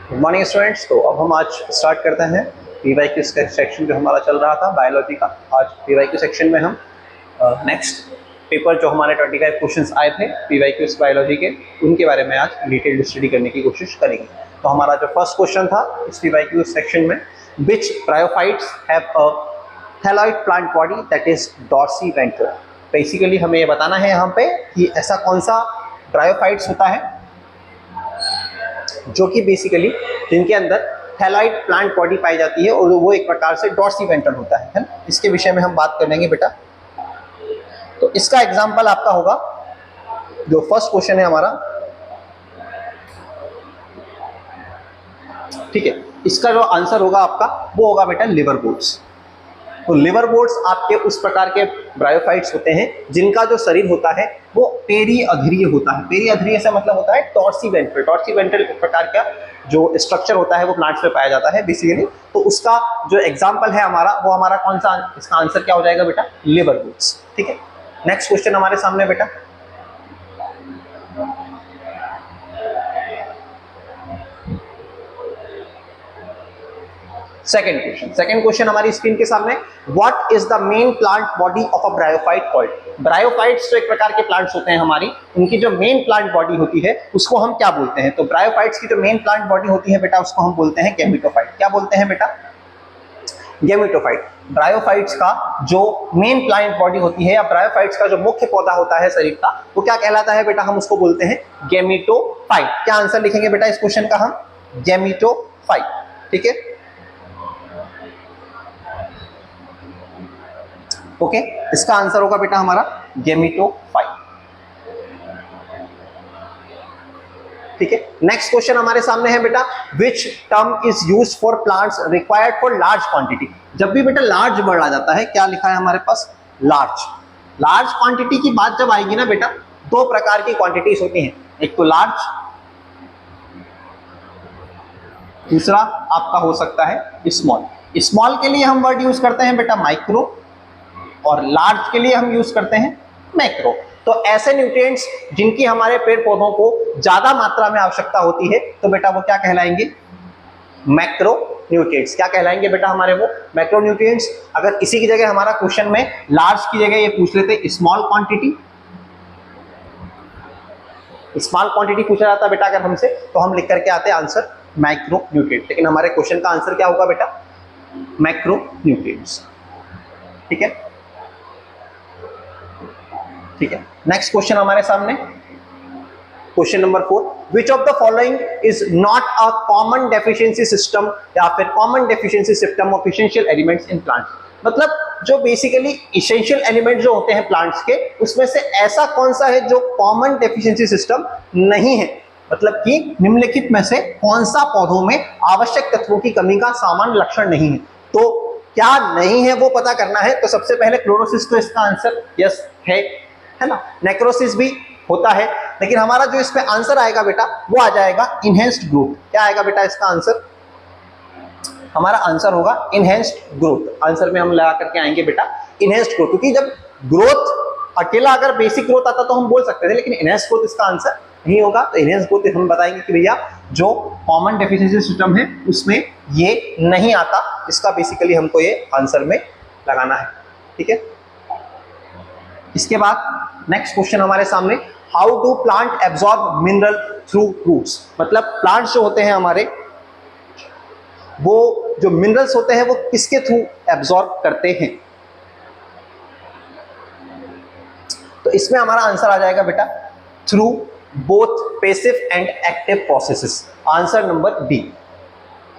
Good morning students. तो अब हम आज स्टार्ट करते हैं पीवाईक्यू सेक्शन जो हमारा चल रहा था बायोलॉजी का। आज पीवाईक्यू सेक्शन में हम नेक्स्ट पेपर जो हमारे 25 क्वेश्चंस आए थे पीवाईक्यू बायोलॉजी के, उनके बारे में आज डिटेल्ड स्टडी करने की कोशिश करेंगे। तो हमारा जो फर्स्ट क्वेश्चन था इस पीवाईक्यू सेक्शन में, which bryophytes have a thalloid plant body that is dorsiventral. Basically हमें ये बताना है यहाँ पे कि ऐसा कौन सा ब्रायोफाइट्स होता है जो कि बेसिकली जिनके अंदर थैलॉइड प्लांट बॉडी पाई जाती है और वो एक प्रकार से डॉर्सीवेंट्रल होता है ना। इसके विषय में हम बात करेंगे बेटा। तो इसका एग्जांपल आपका होगा, जो फर्स्ट क्वेश्चन है हमारा, ठीक है, इसका जो आंसर होगा आपका वो होगा बेटा लिवर बोट्स। तो लिवर बोट्स आपके उस प्रकार के ब्रायोफाइट्स होते हैं जिनका जो शरीर होता है वो पेरीअधीरीय होता है। पेरीअधीरीय से मतलब होता है टॉर्सीवेंट्रल। टॉर्सीवेंट्रल एक प्रकार का जो स्ट्रक्चर होता है वो प्लांट्स में पाया जाता है बेसिकली। तो उसका जो एग्जांपल है हमारा, वो हमारा कौन सा, इसका आंसर क्या हो जाएगा बेटा, लिवर बोट्स। ठीक है, नेक्स्ट क्वेश्चन हमारे सामने बेटा। सेकंड क्वेश्चन हमारी स्क्रीन के सामने, what is the main plant body of a bryophyte called. Bryophytes जो एक प्रकार के प्लांट्स होते हैं हमारी, उनकी जो मेन प्लांट बॉडी होती है उसको हम क्या बोलते हैं। तो ब्रायोफाइट्स की जो मेन प्लांट बॉडी होती है बेटा उसको हम बोलते हैं गैमेटोफाइट। क्या बोलते हैं बेटा, गैमेटोफाइट। ब्रायोफाइट्स का जो मेन प्लांट बॉडी होती है या ब्रायोफाइट्स का जो मुख्य पौधा होता है शरीर का, वो क्या कहलाता है बेटा, हम उसको बोलते हैं गैमेटोफाइट। क्या आंसर लिखेंगे बेटा इस क्वेश्चन का हम, गैमेटोफाइट। ठीक है, ओके, इसका आंसर होगा बेटा हमारा गैमेटोफाइट। ठीक है, नेक्स्ट क्वेश्चन हमारे सामने है बेटा, which term is used for plants required for large quantity. जब भी बेटा लार्ज वर्ड आ जाता है, क्या लिखा है हमारे पास, लार्ज। लार्ज क्वांटिटी की बात जब आएगी ना बेटा, दो प्रकार की क्वांटिटीज होती हैं, एक तो लार्ज, दूसरा आपका हो सकता है स्मॉल। स्मॉल के लिए हम वर्ड यूज करते हैं बेटा माइक्रो, और लार्ज के लिए हम यूज करते हैं मैक्रो। तो ऐसे न्यूट्रिएंट्स जिनकी हमारे पेड़ पौधों को ज्यादा मात्रा में आवश्यकता होती है, तो बेटा वो क्या कहलाएंगे, मैक्रो न्यूट्रिएंट्स। क्या कहलाएंगे बेटा हमारे वो, मैक्रो न्यूट्रिएंट्स। अगर इसी की जगह हमारा क्वेश्चन में लार्ज की जगह ये पूछ लेते स्मॉल क्वांटिटी, स्मॉल क्वांटिटी पूछा जाता बेटा अगर हमसे, तो हम लिख करके आते आंसर माइक्रो न्यूट्रिएंट। लेकिन हमारे क्वेश्चन का आंसर क्या होगा बेटा, मैक्रो न्यूट्रिएंट्स। ठीक है, ठीक है, नेक्स्ट क्वेश्चन हमारे सामने, question number 4, which of the following is not a common deficiency system या फिर common deficiency system of essential elements in plants. मतलब जो बेसिकली एसेंशियल एलिमेंट जो होते हैं प्लांट्स के, उसमें से ऐसा कौन सा है जो कॉमन डेफिशिएंसी सिस्टम नहीं है। मतलब कि निम्नलिखित में से कौन सा पौधों में आवश्यक तत्वों की कमी का सामान्य लक्षण नहीं है। तो क्या नहीं है वो पता करना है, तो सबसे पहले क्लोरोसिस, तो इसका आंसर यस है ना। नेक्रोसिस भी होता है, लेकिन हमारा जो इस पे आंसर आएगा बेटा वो आ जाएगा इनहेंस्ड ग्रोथ। क्या आएगा बेटा इसका आंसर, हमारा आंसर होगा इनहेंस्ड ग्रोथ। आंसर में हम लगा करके आएंगे बेटा इनहेंस्ड ग्रोथ, क्योंकि जब ग्रोथ अकेला अगर बेसिक ग्रोथ आता तो हम बोल सकते थे, लेकिन इनहेंस्ड ग्रोथ इसका आंसर नहीं होगा। तो इनहेंस्ड ग्रोथ हम बताएंगे कि भैया जो कॉमन डेफिशिएंसी सिस्टम है उसमें ये नहीं आता। इसका बेसिकली हमको ये आंसर में लगाना है। ठीक है, इसके बाद नेक्स्ट क्वेश्चन हमारे सामने, how do plant absorb mineral through roots. मतलब प्लांट्स जो होते हैं हमारे, वो जो मिनरल्स होते हैं वो किसके थ्रू एब्जॉर्ब करते हैं। तो इसमें हमारा आंसर आ जाएगा बेटा through both passive and active processes. Answer number D.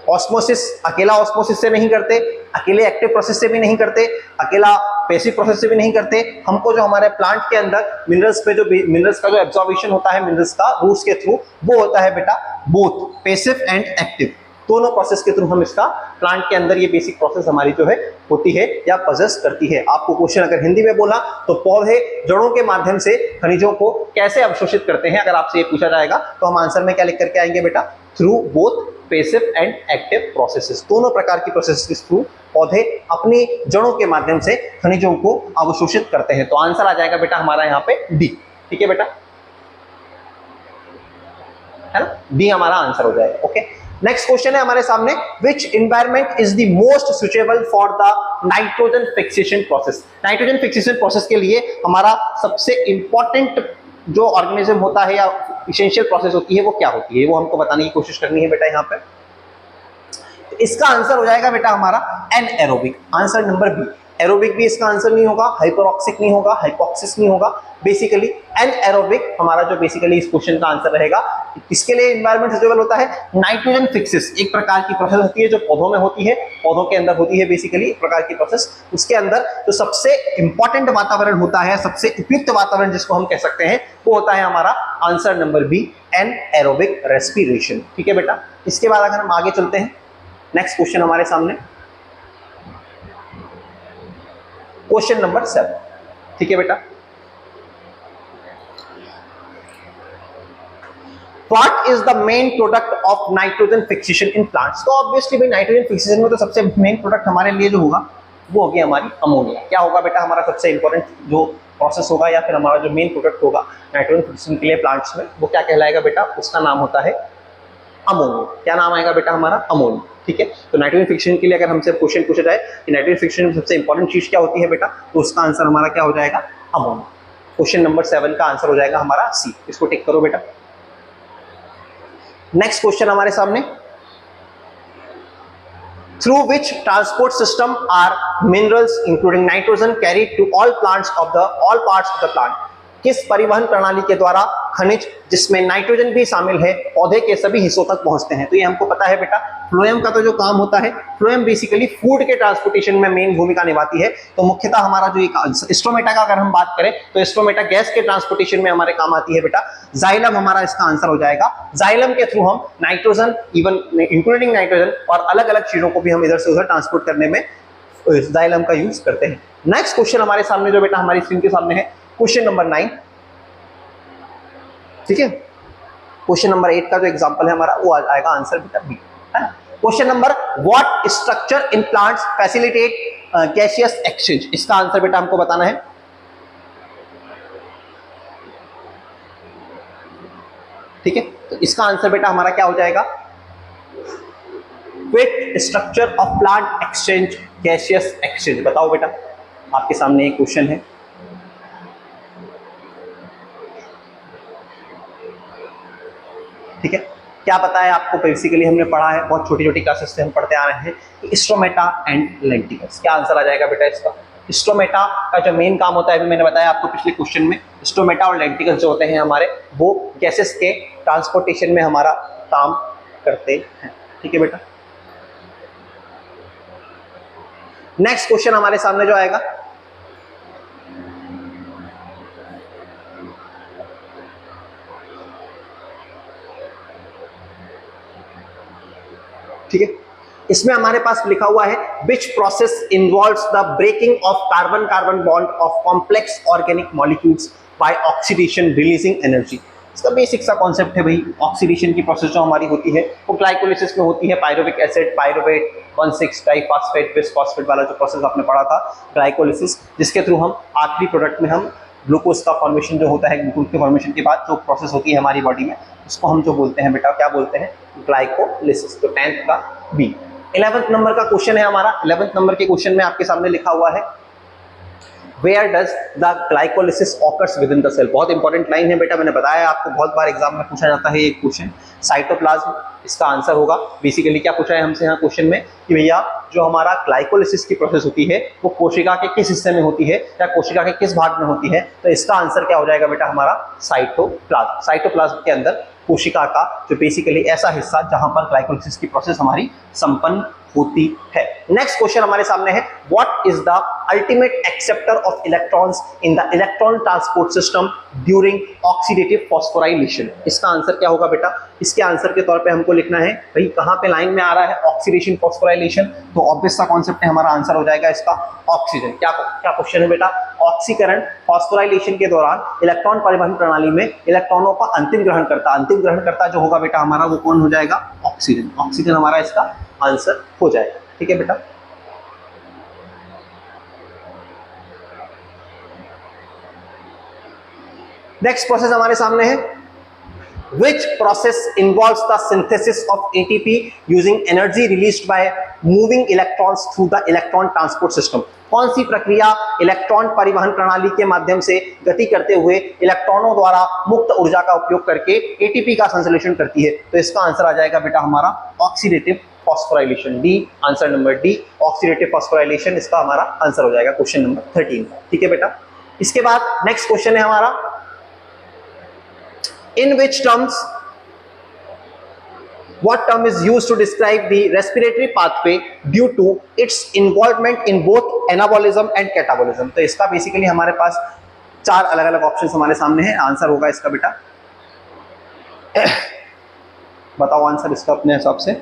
Osmosis, अकेला ऑस्मोसिस से नहीं करते, अकेले एक्टिव प्रोसेस से भी नहीं करते, अकेला पैसिव प्रोसेस से भी नहीं करते। हमको जो हमारे प्लांट के अंदर मिनरल्स पे जो मिनरल्स का जो एब्जॉर्बिशन होता है मिनरल्स का रूट्स के थ्रू, वो होता है बेटा बोथ पैसिव एंड एक्टिव। दोनों प्रोसेस के थ्रू हम इसका प्लांट के अंदर ये बेसिक प्रोसेस हमारी जो है होती है या पजेस करती है। आपको क्वेश्चन अगर हिंदी में बोला तो पौधे जड़ों के माध्यम से खनिजों को कैसे अवशोषित करते हैं, अगर आपसे ये पूछा जाएगा तो हम आंसर में क्या लिख करके आएंगे बेटा, through both passive and active processes. दोनों प्रकार की प्रोसेस के थ्रू पौधे अपनी जड़ों के माध्यम से खनिजों को अवशोषित करते हैं। तो आंसर आ जाएगा बेटा हमारा यहाँ पे डी। ठीक है बेटा, है ना, बी हमारा आंसर हो जाएगा। ओके, नेक्स्ट क्वेश्चन है हमारे सामने, which environment is the most suitable for the nitrogen fixation process. Nitrogen fixation process के लिए हमारा सबसे इंपॉर्टेंट जो ऑर्गेनिज्म होता है या इसेंशियल प्रोसेस होती है वो क्या होती है, वो हमको बताने की कोशिश करनी है बेटा यहाँ पे। तो इसका आंसर हो जाएगा बेटा हमारा anaerobic, answer number B. Aerobic भी इसका आंसर नहीं होगा, हाइपरऑक्सिक नहीं होगा, हाइपोक्सिस नहीं होगा, बेसिकली एनएरोबिक हमारा जो बेसिकली इस क्वेश्चन का आंसर रहेगा। किसके लिए एनवायरमेंट सुटेबल होता है? नाइट्रोजन फिक्सेस एक प्रकार की प्रोसेस होती है जो पौधों में होती है, पौधों के अंदर होती है बेसिकली एक प्रकार की प्रोसेस। उसके अंदर जो सबसे इंपॉर्टेंट वातावरण होता है, सबसे उपयुक्त वातावरण जिसको हम कह सकते हैं, वो होता है हमारा answer number B, anaerobic respiration. ठीक है बेटा, इसके बाद अगर हम आगे चलते हैं, नेक्स्ट क्वेश्चन हमारे सामने, क्वेश्चन नंबर 7। ठीक है बेटा, what is the main product of nitrogen fixation in plants. तो ऑब्वियसली भाई नाइट्रोजन फिक्सेशन में तो सबसे मेन प्रोडक्ट हमारे लिए जो होगा वो होगी हमारी अमोनिया। क्या होगा बेटा हमारा सबसे इंपॉर्टेंट जो प्रोसेस होगा या फिर हमारा जो मेन प्रोडक्ट होगा नाइट्रोजन फिक्सेशन के लिए प्लांट्स में, वो क्या कहलाएगा बेटा? उसका नाम होता है अमोनिया। क्या नाम आएगा बेटा हमारा? अमोनिया। ठीक है, तो नाइट्रोजन फिक्सेशन के लिए अगर हमसे क्वेश्चन पूछा जाए कि नाइट्रोजन फिक्सेशन में सबसे इंपॉर्टेंट चीज क्या होती है बेटा, तो उसका आंसर हमारा क्या हो जाएगा? अमोनिया। क्वेश्चन नंबर 7 का आंसर हो जाएगा हमारा सी, इसको टिक करो बेटा। नेक्स्ट क्वेश्चन हमारे सामने, through which transport system are minerals including nitrogen carried to all parts of the plant। किस परिवहन प्रणाली के द्वारा खनिज जिसमें नाइट्रोजन भी शामिल है पौधे के सभी हिस्सों तक पहुंचते हैं? तो ये हमको पता है बेटा, फ्लोएम का तो जो काम होता है, फ्लोएम बेसिकली फूड के ट्रांसपोर्टेशन में मेन भूमिका निभाती है। तो मुख्यतः हमारा जो एक स्ट्रोमेटा का अगर हम बात करें तो स्ट्रोमेटा गैस के ट्रांसपोर्टेशन में हमारे काम आती है बेटा। जाइलम हमारा इसका आंसर हो जाएगा। जाइलम के थ्रू हम नाइट्रोजन, इवन इंक्लूडिंग नाइट्रोजन और अलग अलग चीजों को भी हम इधर से उधर ट्रांसपोर्ट करने में जाइलम का यूज करते हैं। नेक्स्ट क्वेश्चन हमारे सामने जो बेटा हमारी स्क्रीन के सामने है, क्वेश्चन नंबर 9। ठीक है, क्वेश्चन नंबर 8 का जो एग्जांपल है हमारा वो आ जाएगा आंसर बेटा बी, है ना। Question number, what structure in plants facilitate gaseous exchange. इसका आंसर बेटा हमको बताना है। ठीक है, तो इसका आंसर बेटा हमारा क्या हो जाएगा? Which structure of plant exchange gaseous exchange. बताओ बेटा, आपके सामने एक क्वेश्चन है। ठीक है, क्या पता है आपको? बेसिकली हमने पढ़ा है, बहुत छोटी छोटी क्लासेस से हम पढ़ते आ रहे हैं, स्ट्रोमेटा एंड लेंटिकल्स। क्या आंसर आ जाएगा बेटा इसका? स्ट्रोमेटा का जो मेन काम होता है, अभी मैंने बताया आपको पिछले क्वेश्चन में, स्ट्रोमेटा और लेंटिकल्स जो होते हैं हमारे, वो गैसेस के ट्रांसपोर्टेशन में हमारा काम करते हैं। ठीक है बेटा, नेक्स्ट क्वेश्चन हमारे सामने जो आएगा, ठीक है, इसमें हमारे पास लिखा हुआ है, which process involves the breaking of carbon carbon bond of complex organic molecules by oxidation releasing energy. इसका बेसिक सा कॉन्सेप्ट है भाई, ऑक्सीडेशन की प्रोसेस जो हमारी होती है वो ग्लाइकोलिसिस में होती है। Pyruvic acid, pyruvate, 1,6 diphosphate, bisphosphate वाला जो प्रोसेस आपने पढ़ा था ग्लाइकोलिसिस, जिसके थ्रू हम आखिरी प्रोडक्ट में हम ग्लूकोज का फॉर्मेशन जो होता है, ग्लूकोज के फॉर्मेशन के बाद जो प्रोसेस होती है हमारी बॉडी में, उसको हम जो बोलते हैं बेटा, क्या बोलते हैं? ग्लाइकोलिसिस। तो 10th का बी। 11th नंबर का क्वेश्चन है हमारा। 11th नंबर के क्वेश्चन में आपके सामने लिखा हुआ है, Where does the glycolysis occurs within the cell। बहुत इंपॉर्टेंट लाइन है बेटा, मैंने बताया आपको, बहुत बार एग्जाम में पूछा जाता है ये क्वेश्चन। साइटोप्लाज्म इसका आंसर होगा। बेसिकली क्या पूछा है हमसे यहाँ क्वेश्चन में कि भैया जो हमारा ग्लाइकोलिसिस की प्रोसेस होती है वो कोशिका के किस हिस्से में होती है या कोशिका के किस भाग में होती है? तो इसका आंसर क्या हो जाएगा बेटा हमारा? साइटोप्लाज्म। साइटोप्लाज्म के अंदर कोशिका का जो बेसिकली ऐसा हिस्सा जहां पर ग्लाइकोलिसिस की प्रोसेस हमारी संपन्न होती है। नेक्स्ट क्वेश्चन हमारे सामने है, what is the ultimate acceptor of electrons in the electron transport system during oxidative phosphorylation. इसका आंसर क्या होगा बेटा? इसके आंसर के तौर पे हमको लिखना है भाई, कहां पे लाइन में आ रहा है ऑक्सीडेशन फॉस्फोराइलेशन, तो ऑब्वियस सा कॉन्सेप्ट है, हमारा आंसर हो जाएगा इसका ऑक्सीजन। क्या क्वेश्चन है बेटा? ऑक्सीकरण फॉस्फोराइलेशन के दौरान इलेक्ट्रॉन परिवहन प्रणाली में इलेक्ट्रॉनों का अंतिम ग्रहणकर्ता जो होगा बेटा हमारा, वो कौन हो जाएगा? ऑक्सीजन। ऑक्सीजन हमारा इसका आंसर हो जाएगा। ठीक है बेटा, नेक्स्ट प्रोसेस हमारे सामने है Which process involves the synthesis of ATP using energy released by moving electrons through the electron transport system? कौन सी प्रक्रिया इलेक्ट्रॉन परिवहन प्रणाली के माध्यम से गति करते हुए इलेक्ट्रॉनों द्वारा मुक्त ऊर्जा का उपयोग करके एटीपी का संश्लेषण करती है? तो इसका आंसर आ जाएगा बेटा हमारा oxidative phosphorylation, D, answer number D, oxidative phosphorylation इसका हमारा आंसर हो जाएगा क्वेश्चन नंबर 13। ठीक है बेटा, इसके बाद नेक्स्ट क्वेश्चन है हमारा, in which terms, what term is used to describe the respiratory pathway due to its involvement in both anabolism and catabolism? तो इसका बेसिकली हमारे पास चार अलग अलग ऑप्शंस हमारे सामने हैं, आंसर होगा इसका बेटा, बताओ आंसर इसका अपने हिसाब से।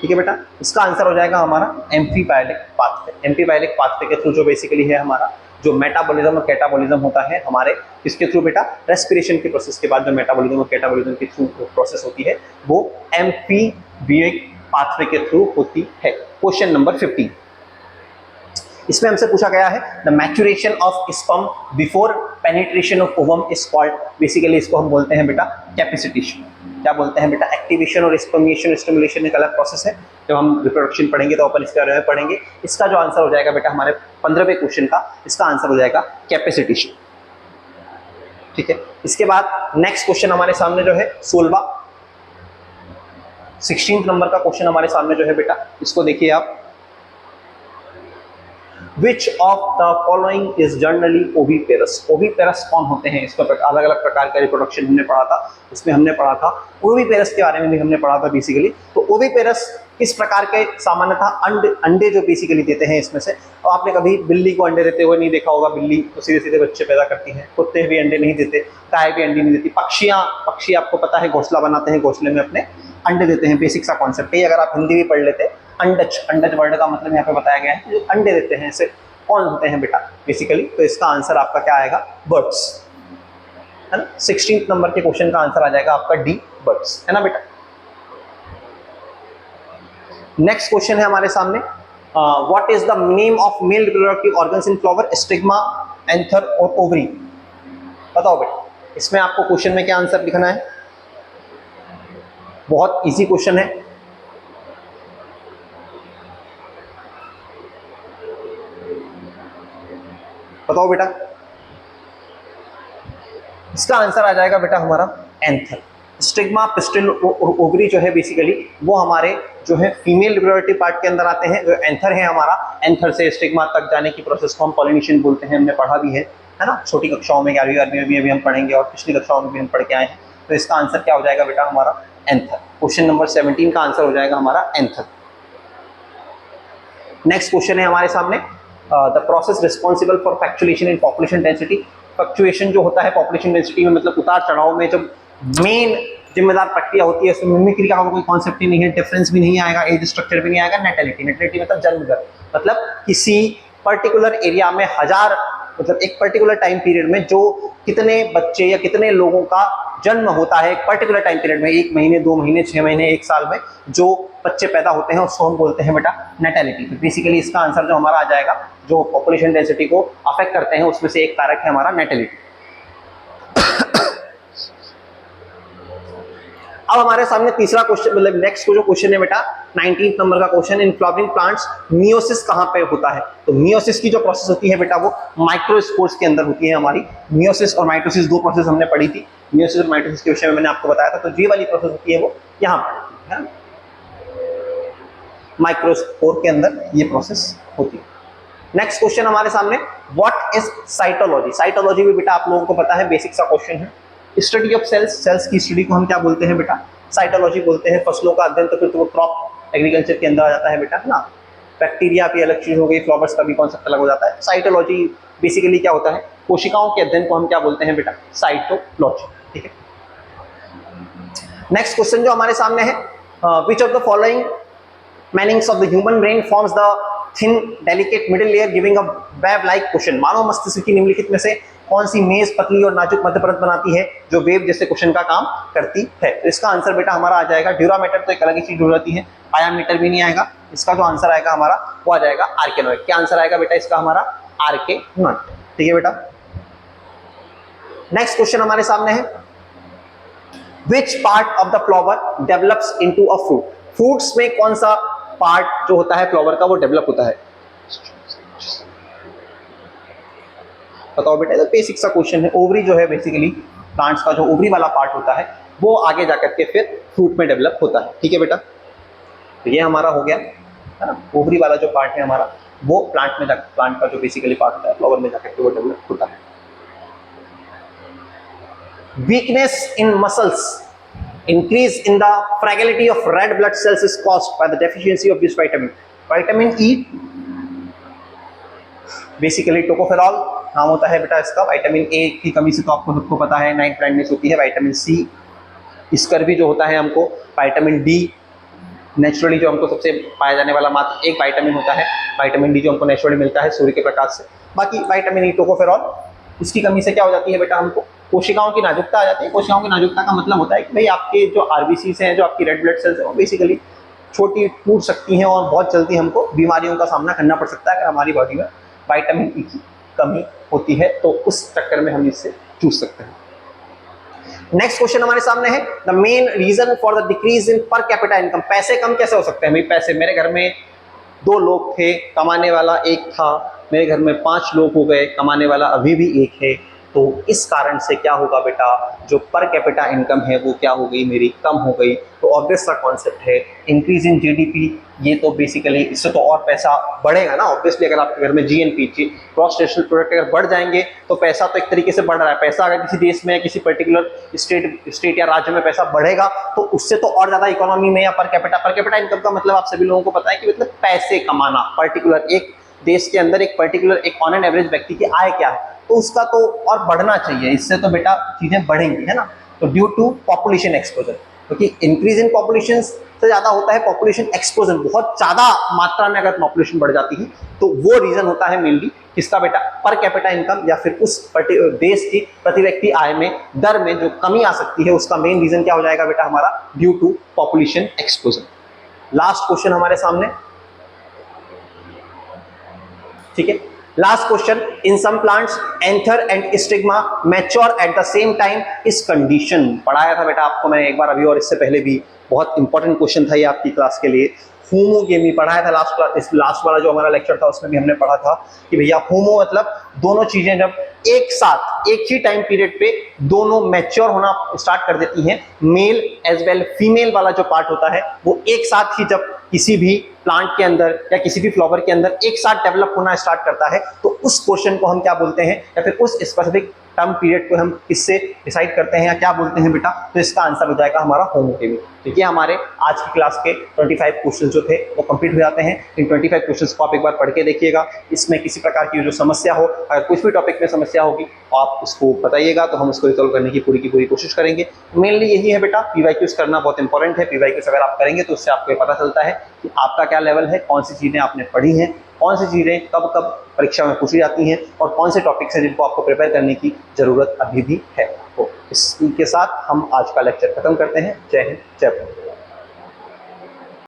ठीक है बेटा, इसका आंसर हो जाएगा हमारा एम्फीपैलिक पाथवे। एम्फीपैलिक पाथवे के थ्रू जो बेसिकली है हमारा जो मेटाबॉलिज्म और कैटाबॉलिज्म होता है हमारे, इसके थ्रू बेटा रेस्पिरेशन के प्रोसेस के बाद जो मेटाबॉलिज्म और कैटाबॉलिज्म के थ्रू प्रोसेस होती है वो एम्फीबिक पाथवे के थ्रू होती है। क्वेश्चन नंबर 15, इसमें हमसे पूछा गया है the maturation of sperm before penetration of ovum is called, basically इसको हम बोलते हैं बेटा कैपेसिटेशन। क्या बोलते हैं बेटा? एक्टिवेशन और स्पर्मिएशन स्टिमुलेशन एक अलग प्रोसेस है, जब हम रिप्रोडक्शन पढ़ेंगे तो अपन इसके बारे में पढ़ेंगे। इसका जो आंसर हो जाएगा बेटा हमारे 15वें क्वेश्चन का, इसका आंसर हो जाएगा कैपेसिटेशन। ठीक है, इसके बाद नेक्स्ट क्वेश्चन हमारे सामने जो है 16 नंबर का क्वेश्चन हमारे सामने जो है बेटा, इसको देखिए आप, Which of the following is generally oviparous? Oviparous कौन होते हैं? इसका अलग अलग प्रकार का रिप्रोडक्शन हमने पढ़ा था, उसमें हमने पढ़ा था ओविपेरस के बारे में भी हमने पढ़ा था बेसिकली। तो ओविपेरस किस प्रकार के सामान्यतः अंडे जो बेसिकली देते हैं इसमें से, तो आपने कभी बिल्ली को अंडे देते हुए नहीं देखा होगा। बिल्ली तो सीधे सीधे बच्चे पैदा करती हैं, कुत्ते भी अंडे नहीं देते, गाय भी अंडे नहीं देती, पक्षी आपको पता है घोंसला बनाते हैं, घोंसले में अपने अंडे देते हैं, बेसिक सा कॉन्सेप्ट है। अगर आप हिंदी भी पढ़ लेते, अंडज वर्ड का मतलब यहाँ पे बताया गया है, जो अंडे देते हैं ऐसे कौन होते हैं बेटा बेसिकली? तो इसका आंसर आपका क्या आएगा? बर्ड्स, है ना। 16 नंबर के क्वेश्चन का आंसर आ जाएगा आपका डी, बर्ड्स, है ना बेटा। नेक्स्ट क्वेश्चन है हमारे सामने, what is the name of male reproductive organs in flower? Stigma, anther और ओवरी। बताओ बेटा, इसमें आपको क्वेश्चन में क्या आंसर लिखना है? बहुत इजी क्वेश्चन है, बताओ बेटा। इसका आंसर आ जाएगा बेटा हमारा एंथर। स्टिग्मा, पिस्टिल और ओवरी जो है बेसिकली वो हमारे जो है फीमेल रिप्रोडक्टिव पार्ट के अंदर आते हैं। जो एंथर है हमारा, एंथर से स्टिग्मा तक जाने की प्रोसेस को हम पॉलिनेशन बोलते हैं, हमने पढ़ा भी है ना, छोटी कक्षाओं में, 11वीं 12वीं में भी हम पढ़ेंगे और पिछली कक्षाओं में भी हम पढ़ के आए हैं। तो इसका आंसर क्या हो जाएगा बेटा हमारा? एंथर। क्वेश्चन नंबर 17 का आंसर हो जाएगा हमारा एंथर। नेक्स्ट क्वेश्चन है हमारे सामने, the process responsible for fluctuation in population density. Fluctuation जो होता है पॉपुलेशन डेंसिटी में, मतलब उतार चढ़ाव में, जब मेन जिम्मेदार प्रक्रिया होती है उसमें मिमिक्री का कोई कॉन्सेप्ट ही नहीं है, डिफरेंस भी नहीं आएगा, एज स्ट्रक्चर भी नहीं आएगा। नेटेलिटी, नेटेलिटी मतलब जन्म दर, मतलब किसी पर्टिकुलर एरिया में मतलब एक पर्टिकुलर टाइम पीरियड में जो कितने बच्चे या कितने लोगों का जन्म होता है एक पर्टिकुलर टाइम पीरियड में, 1 महीने, 2 महीने, 6 महीने, 1 साल में जो बच्चे पैदा होते हैं उसको हम बोलते हैं बेटा नेटेलिटी। तो बेसिकली इसका आंसर जो हमारा आ जाएगा, जो पॉपुलेशन डेंसिटी को अफेक्ट करते हैं उसमें से एक कारक है हमारा नेटेलिटी। अब हमारे सामने तीसरा क्वेश्चन, मतलब नेक्स्ट जो क्वेश्चन है बेटा 19 नंबर का question, in flowering plants meiosis कहां पे होता है? तो मियोसिस की जो प्रोसेस होती है बेटा वो माइक्रोस्पोर्स के अंदर होती है हमारी। मियोसिस और माइटोसिस दो प्रोसेस हमने पढ़ी थी, मियोसिस और माइटोसिस के विषय में मैंने आपको बताया था। तो ये वाली प्रोसेस होती है वो यहाँ पर है, माइक्रोस्पोर के अंदर ये प्रोसेस होती है। नेक्स्ट क्वेश्चन हमारे सामने, व्हाट इज साइटोलॉजी? साइटोलॉजी भी बेटा आप लोगों को पता है, बेसिक सा क्वेश्चन है। स्टडी ऑफ सेल्स, सेल्स की स्टडी को हम क्या बोलते हैं बेटा? साइटोलॉजी बोलते हैं। फसलों का अध्ययन, तो फिर तो वो क्रॉप एग्रीकल्चर के अंदर आ जाता है बेटा, है ना। बैक्टीरिया की अलग चीज हो गई, फ्लावर्स का भी कॉन्सेप्ट अलग हो जाता है। साइटोलॉजी बेसिकली क्या होता है? कोशिकाओं के अध्ययन को हम क्या बोलते हैं बेटा? साइटोलॉजी। ठीक है। नेक्स्ट क्वेश्चन जो हमारे सामने है, which of the following meninges of the human brain forms the thin delicate middle layer giving a web like cushion? मानव मस्तिष्क की निम्नलिखित में से कौन सी मेज पतली और नाजुक मध्य परत बनाती है जो वेव जैसे क्वेश्चन का काम करती है? तो इसका आंसर बेटा हमारा आ जाएगा, ड्यूरामीटर तो एक अलग ही चीज हो जाती है, डायामीटर भी नहीं आएगा। इसका जो आंसर आएगा हमारा वो आ जाएगा आर्केनॉइड। क्या आंसर आएगा बेटा इसका हमारा? आर्केनॉइड। ठीक है बेटा। नेक्स्ट क्वेश्चन हमारे सामने है, which part of the flower develops into a fruit? Fruits में कौन सा पार्ट जो होता है फ्लावर का वो डेवलप होता है? बताओ बेटा, ये बेसिक सा क्वेश्चन है। ओवरी जो है बेसिकली प्लांट्स का जो ओवरी वाला पार्ट होता है वो आगे जाकर के फिर फ्रूट में डेवलप होता है। ठीक है बेटा, तो ये हमारा हो गया है ना, ओवरी वाला जो पार्ट है हमारा वो प्लांट में जाकर, प्लांट का जो बेसिकली पार्ट होता है फ्लावर में जाकर के वो डेवलप होता है। Weakness in muscles, increase in the fragility of red blood cells is caused by the deficiency of this vitamin. Vitamin E basically tocopherol नाम होता है बेटा इसका। विटामिन ए की कमी से तो आपको सबको पता है नाइट ब्लाइंडनेस होती है। विटामिन सी, स्कर्वी जो होता है हमको। विटामिन डी नेचुरली जो हमको सबसे पाया जाने वाला मात्र एक विटामिन होता है, विटामिन डी जो हमको नेचुरली मिलता है सूर्य के प्रकाश से। बाकी विटामिन ई, टोकोफेरॉल, इसकी कमी से क्या हो जाती है बेटा हमको? कोशिकाओं की नाजुकता आ जाती है। कोशिकाओं की नाजुकता का मतलब होता है कि भाई आपके जो आरबीसीज हैं, जो आपकी रेड ब्लड सेल्स हैं, वो बेसिकली छोटी टूट सकती हैं और बहुत जल्दी हमको बीमारियों का सामना करना पड़ सकता है अगर हमारी बॉडी में विटामिन ई की कमी होती है, तो उस चक्कर में हम इससे जूझ सकते हैं। नेक्स्ट क्वेश्चन हमारे सामने है, the main reason for the decrease in per capita income. पैसे कम कैसे हो सकते हैं भाई? पैसे, मेरे घर में 2 लोग थे, कमाने वाला एक था, मेरे घर में 5 लोग हो गए, कमाने वाला अभी भी एक है, तो इस कारण से क्या होगा बेटा, जो पर कैपिटा इनकम है वो क्या हो गई मेरी? कम हो गई। तो ऑब्वियस सा कॉन्सेप्ट है, इंक्रीज इन जीडीपी, ये तो बेसिकली इससे तो और पैसा बढ़ेगा ना। ऑब्वियसली अगर आपके घर में जीएनपी, ग्रॉस नेशनल प्रोडक्ट अगर बढ़ जाएंगे तो पैसा तो एक तरीके से बढ़ रहा है। पैसा अगर किसी देश में, किसी पर्टिकुलर स्टेट या राज्य में पैसा बढ़ेगा तो उससे तो और ज्यादा इकोनॉमी में या पर कैपिटा इनकम का मतलब आप सभी लोगों को पता है कि मतलब पैसे कमाना। पर्टिकुलर एक देश के अंदर एक पर्टिकुलर एक ऑन एन एवरेज व्यक्ति की आय क्या है, तो उसका तो और बढ़ना चाहिए, इससे तो बेटा चीजें बढ़ेंगी, है ना। तो ड्यू टू पॉपुलेशन एक्सपोजर, क्योंकि इंक्रीज इन पॉपुलेशन से ज्यादा होता है पॉपुलेशन एक्सपोजर। बहुत ज्यादा मात्रा में अगर पॉपुलेशन बढ़ जाती है तो वो रीजन होता है मेनली किसका बेटा? पर कैपिटा इनकम, या फिर उस देश की प्रति व्यक्ति आय में दर में जो कमी आ सकती है उसका मेन रीजन क्या हो जाएगा बेटा हमारा? Due to population exposure. Last question हमारे सामने, ठीक है। Last question, in some plants anther and stigma mature at the same time इस कंडीशन। पढ़ाया था बेटा आपको मैंने एक बार अभी और इससे पहले भी, बहुत इंपॉर्टेंट क्वेश्चन था ये आपकी क्लास के लिए। होमोगेमी पढ़ाया था लास्ट क्लास, इस लास्ट वाला जो हमारा लेक्चर था उसमें भी हमने पढ़ा था कि भैया होमो मतलब दोनों चीजें जब एक साथ एक ही टाइम पीरियड पे दोनों मैच्योर होना स्टार्ट कर देती हैं, मेल एज वेल फीमेल वाला जो पार्ट होता है वो एक साथ ही जब किसी भी प्लांट के अंदर या किसी भी फ्लावर के अंदर एक साथ डेवलप होना स्टार्ट करता है, तो उस क्वेश्चन को हम क्या बोलते हैं, या फिर उस स्पेसिफिक टर्म पीरियड को हम किससे डिसाइड करते हैं या क्या बोलते हैं बेटा? तो इसका आंसर हो जाएगा हमारा होमोगेमी। तो ये हमारे आज की क्लास के 25 क्वेश्चन जो थे वो कंप्लीट हो जाते हैं। इन 25 क्वेश्चंस को आप एक बार पढ़ के देखिएगा। इसमें किसी प्रकार की जो समस्या हो, अगर कुछ भी टॉपिक में समस्या होगी आप उसको बताइएगा तो हम उसको रिजॉल्व करने की पूरी कोशिश करेंगे। मेनली यही है बेटा, पीवाईक्यूज करना बहुत इंपॉर्टेंट है। पीवाईक्यूज अगर आप करेंगे तो उससे आपको पता चलता है कि आपका क्या लेवल है, कौन सी चीजें आपने पढ़ी हैं, कौन सी चीजें कब कब परीक्षा में पूछी जाती हैं और कौन से टॉपिक्स हैं जिनको आपको प्रिपेयर करने की जरूरत अभी भी है। तो इसके साथ हम आज का लेक्चर खत्म करते हैं। जय हिंद, जय भारत।